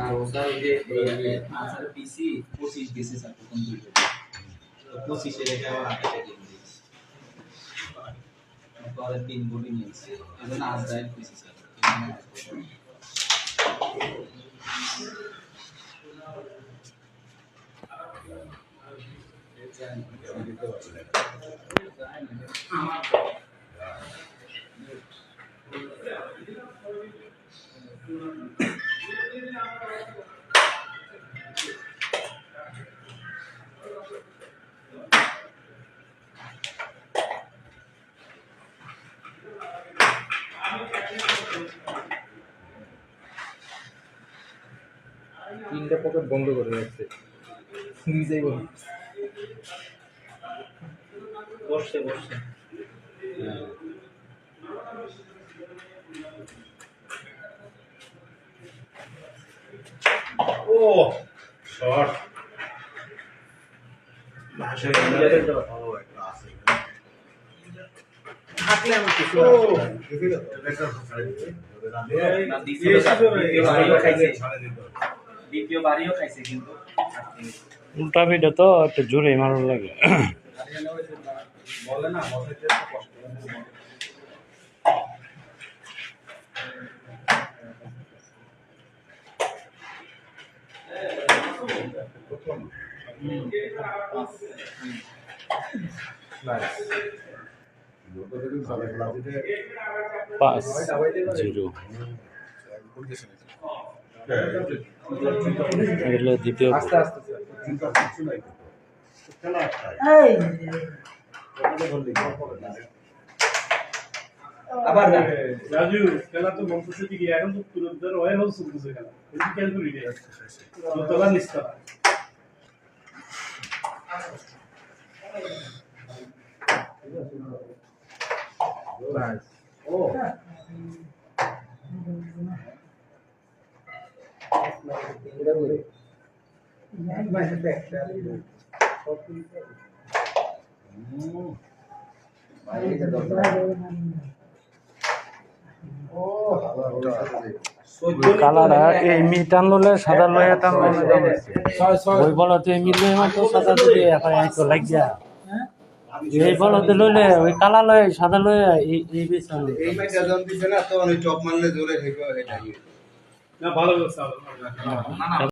আর ওটা ওই যে আনসার পিসি 25 গেছে স্যার প্রথম দুইটা 25 এর এটা আবার আগে থেকে দিয়েছি পরে 3 বডি নিয়েছি এজন্য আজরাইল পিসি স্যার তিনটা পকেট বন্ধ করে রাখছে নিজেই বন্ধ বসে বসে ও শর্ট ভাষায় এটা ভালো একটা আছে থাকলে আমি কিছু এটা ভাষায় না দ্বিতীয় বাড়িও খাইছে দ্বিতীয় বাড়িও খাইছে কিন্তু উল্টা পিঠে তো একটু জোরে মারুন লাগে বলে না বসাইতে কষ্ট পাঁচ জিরো এগুলো দ্বিতীয় আস্তে আস্তে আবার না রাজু খেলা তো মন্ত্রী দিকে এখন তো তুরন্ত ওয়ার হাউস চলতেছে খেলা এই খেল করি রে তোলা নিস্তা ও এটা বলে কালার এই মি টান ললে সাদা লয়ে টান ললে ওই বলতে এই মি লয়ে মাত্র সাদা দিতে এখন আইতো লাগিয়া এই বলতে লইলে ওই কালা লয়ে সাদা লয়ে এই বেশ এই ম্যাচ যখন দিছে না তো অনেক চপ মারলে জোরে হেগো এটা না ভালো ব্যবস্থা